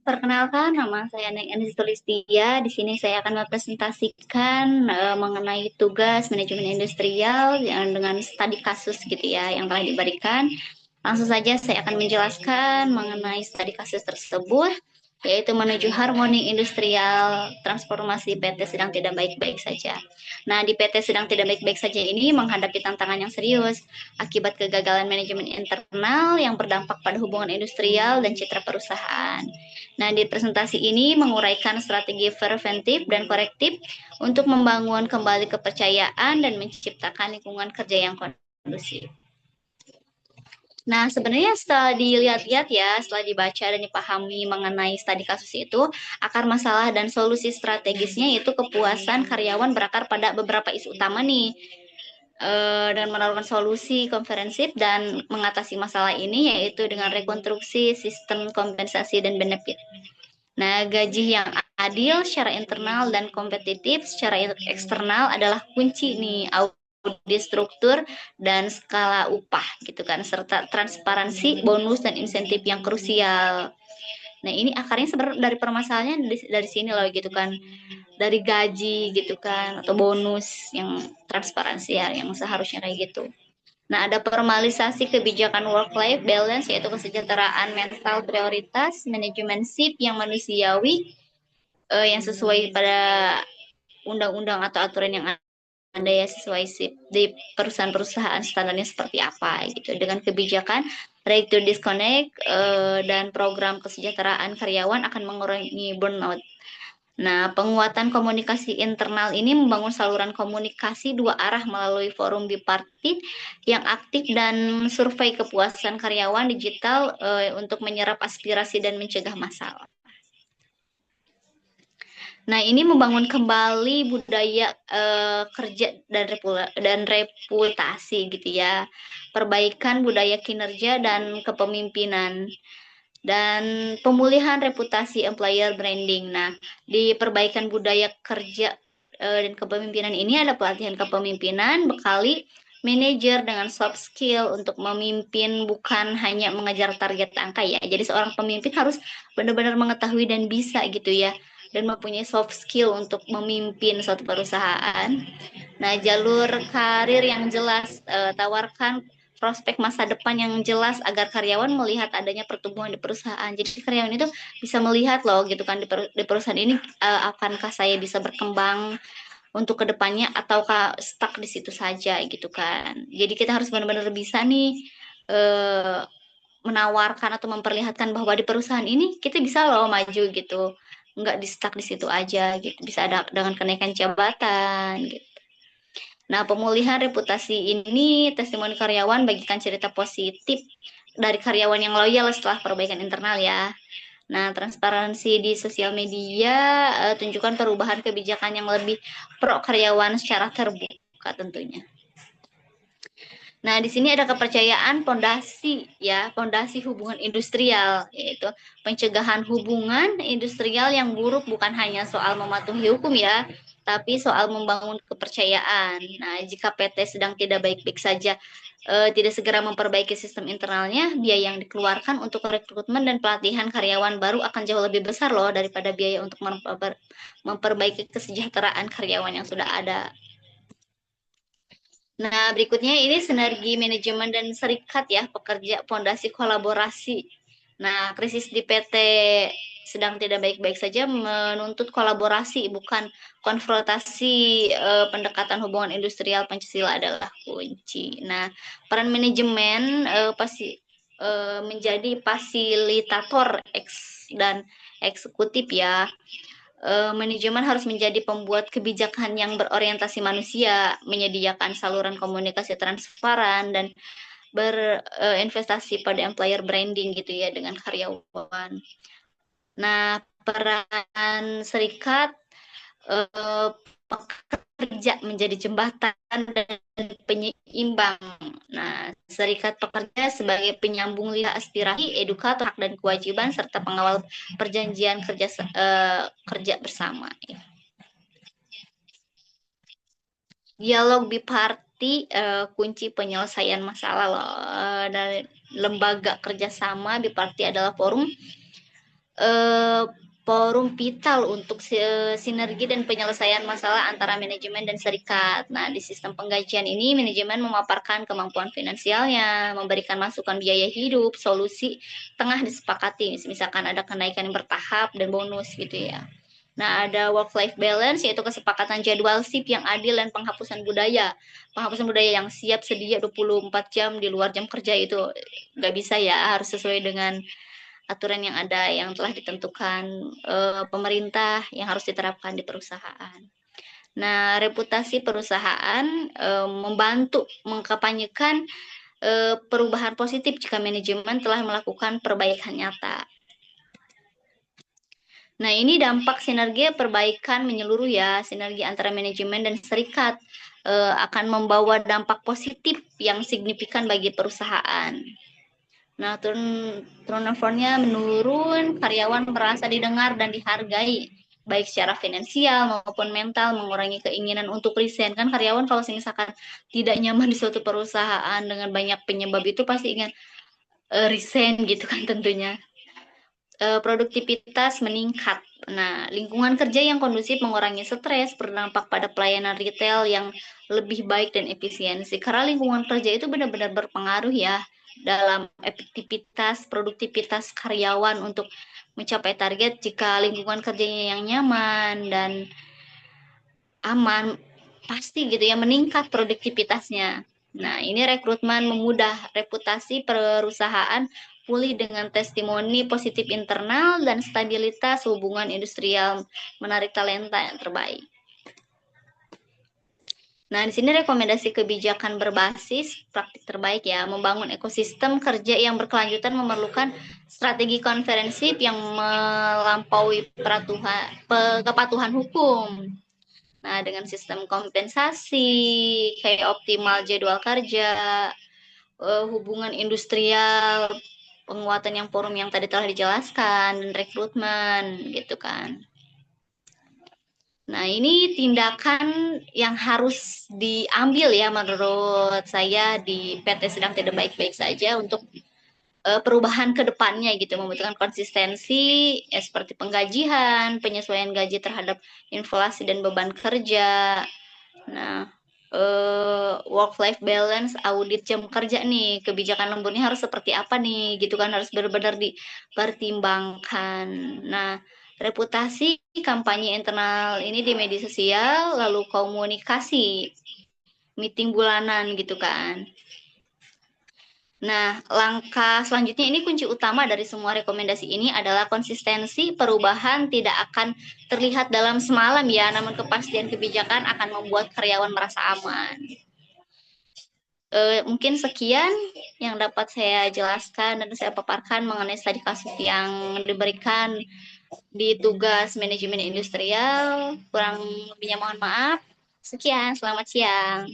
Perkenalkan, nama saya Neng Enis Tulistia. Di sini saya akan mempresentasikan mengenai tugas manajemen industrial yang dengan studi kasus gitu ya yang telah diberikan. Langsung saja saya akan menjelaskan mengenai studi kasus tersebut, yaitu menuju harmoni industrial transformasi PT sedang tidak baik-baik saja. Nah, di PT sedang tidak baik-baik saja ini menghadapi tantangan yang serius akibat kegagalan manajemen internal yang berdampak pada hubungan industrial dan citra perusahaan. Nah, di presentasi ini menguraikan strategi preventif dan korektif untuk membangun kembali kepercayaan dan menciptakan lingkungan kerja yang kondusif. Nah, sebenarnya setelah dilihat-lihat ya, setelah dibaca dan dipahami mengenai studi kasus itu, akar masalah dan solusi strategisnya itu kepuasan karyawan berakar pada beberapa isu utama nih, dan menawarkan solusi komprehensif dan mengatasi masalah ini yaitu dengan rekonstruksi sistem kompensasi dan benefit. Nah, gaji yang adil secara internal dan kompetitif secara eksternal adalah kunci nih audit struktur dan skala upah gitu kan serta transparansi bonus dan insentif yang krusial. Nah, ini akarnya sebenarnya dari permasalahannya dari sini loh gitu kan. Dari gaji gitu kan atau bonus yang transparansi ya yang seharusnya kayak gitu. Nah, ada formalisasi kebijakan work-life balance, yaitu kesejahteraan mental prioritas, manajemen shift yang manusiawi, yang sesuai pada undang-undang atau aturan yang ada ya sesuai shift di perusahaan-perusahaan standarnya seperti apa gitu. Dengan kebijakan right to disconnect dan program kesejahteraan karyawan akan mengurangi burnout. Nah, penguatan komunikasi internal ini membangun saluran komunikasi dua arah melalui forum bipartit yang aktif dan survei kepuasan karyawan digital untuk menyerap aspirasi dan mencegah masalah. Nah, ini membangun kembali budaya kerja dan reputasi gitu ya. Perbaikan budaya kinerja dan kepemimpinan dan pemulihan reputasi employer branding. Nah, di perbaikan budaya kerja dan kepemimpinan ini ada pelatihan kepemimpinan, bekali manajer dengan soft skill untuk memimpin bukan hanya mengejar target angka ya. Jadi seorang pemimpin harus benar-benar mengetahui dan bisa gitu ya dan mempunyai soft skill untuk memimpin suatu perusahaan. Nah, jalur karir yang jelas, tawarkan prospek masa depan yang jelas agar karyawan melihat adanya pertumbuhan di perusahaan. Jadi karyawan itu bisa melihat loh gitu kan di perusahaan ini akankah saya bisa berkembang untuk kedepannya ataukah stuck di situ saja gitu kan. Jadi kita harus benar-benar bisa nih eh, menawarkan atau memperlihatkan bahwa di perusahaan ini kita bisa loh maju gitu. Nggak di stuck di situ aja gitu. Bisa ada dengan kenaikan jabatan gitu. Nah, pemulihan reputasi ini testimoni karyawan bagikan cerita positif dari karyawan yang loyal setelah perbaikan internal ya. Nah, transparansi di sosial media tunjukkan perubahan kebijakan yang lebih pro karyawan secara terbuka tentunya. Nah, di sini ada kepercayaan pondasi ya, pondasi hubungan industrial, yaitu pencegahan hubungan industrial yang buruk bukan hanya soal mematuhi hukum ya, tapi soal membangun kepercayaan. Nah, jika PT sedang tidak baik-baik saja, tidak segera memperbaiki sistem internalnya, biaya yang dikeluarkan untuk rekrutmen dan pelatihan karyawan baru akan jauh lebih besar loh daripada biaya untuk memperbaiki kesejahteraan karyawan yang sudah ada. Nah, berikutnya ini sinergi manajemen dan serikat ya, pekerja pondasi kolaborasi. Nah, krisis di PT sedang tidak baik-baik saja menuntut kolaborasi, bukan konfrontasi. Pendekatan hubungan industrial Pancasila adalah kunci. Nah, peran manajemen pasti menjadi fasilitator dan eksekutif ya. Manajemen harus menjadi pembuat kebijakan yang berorientasi manusia, menyediakan saluran komunikasi transparan dan berinvestasi pada employer branding gitu ya dengan karyawan. Nah, peran serikat eh, pekerja menjadi jembatan dan penyeimbang. Nah, serikat pekerja sebagai penyambung lidah aspirasi, edukator hak dan kewajiban serta pengawal perjanjian kerja bersama. Dialog biparti kunci penyelesaian masalah loh. Dari lembaga kerjasama biparti adalah forum eh, forum vital untuk sinergi dan penyelesaian masalah antara manajemen dan serikat. Nah, di sistem penggajian ini, manajemen memaparkan kemampuan finansialnya, memberikan masukan biaya hidup, solusi tengah disepakati. Misalkan ada kenaikan yang bertahap dan bonus gitu ya. Nah, ada work-life balance, yaitu kesepakatan jadwal shift yang adil dan penghapusan budaya. Penghapusan budaya yang siap sedia 24 jam di luar jam kerja itu nggak bisa ya, harus sesuai dengan aturan yang ada yang telah ditentukan pemerintah yang harus diterapkan di perusahaan. Nah, reputasi perusahaan membantu mengkampanyekan perubahan positif jika manajemen telah melakukan perbaikan nyata. Nah, ini dampak sinergi perbaikan menyeluruh ya, sinergi antara manajemen dan serikat akan membawa dampak positif yang signifikan bagi perusahaan. Nah, turnover-nya menurun, karyawan merasa didengar dan dihargai, baik secara finansial maupun mental, mengurangi keinginan untuk resign. Kan karyawan kalau misalkan tidak nyaman di suatu perusahaan dengan banyak penyebab itu pasti ingin resign gitu kan tentunya. Produktivitas meningkat. Nah, lingkungan kerja yang kondusif mengurangi stres, berdampak pada pelayanan retail yang lebih baik dan efisiensi. Karena lingkungan kerja itu benar-benar berpengaruh ya dalam efektivitas, produktivitas karyawan untuk mencapai target. Jika lingkungan kerjanya yang nyaman dan aman, pasti gitu ya meningkat produktivitasnya. Nah, ini rekrutmen memudah, reputasi perusahaan pulih dengan testimoni positif internal dan stabilitas hubungan industrial menarik talenta yang terbaik. Nah, di sini rekomendasi kebijakan berbasis praktik terbaik ya, membangun ekosistem kerja yang berkelanjutan memerlukan strategi konferensif yang melampaui kepatuhan hukum. Nah, dengan sistem kompensasi, kayak optimal jadwal kerja, hubungan industrial, penguatan yang forum yang tadi telah dijelaskan, dan rekrutmen, gitu kan. Nah, ini tindakan yang harus diambil ya menurut saya di PT sedang tidak baik-baik saja untuk perubahan ke depannya gitu, membutuhkan konsistensi ya, seperti penggajian, penyesuaian gaji terhadap inflasi dan beban kerja. Nah, work life balance, audit jam kerja nih, kebijakan lemburnya harus seperti apa nih, gitu kan harus benar-benar dipertimbangkan. Nah, reputasi kampanye internal ini di media sosial, lalu komunikasi, meeting bulanan gitu kan. Nah, langkah selanjutnya ini kunci utama dari semua rekomendasi ini adalah konsistensi perubahan tidak akan terlihat dalam semalam ya, namun kepastian kebijakan akan membuat karyawan merasa aman. Mungkin sekian yang dapat saya jelaskan dan saya paparkan mengenai studi kasus yang diberikan di tugas manajemen industrial. Kurang lebihnya mohon maaf. Sekian, selamat siang.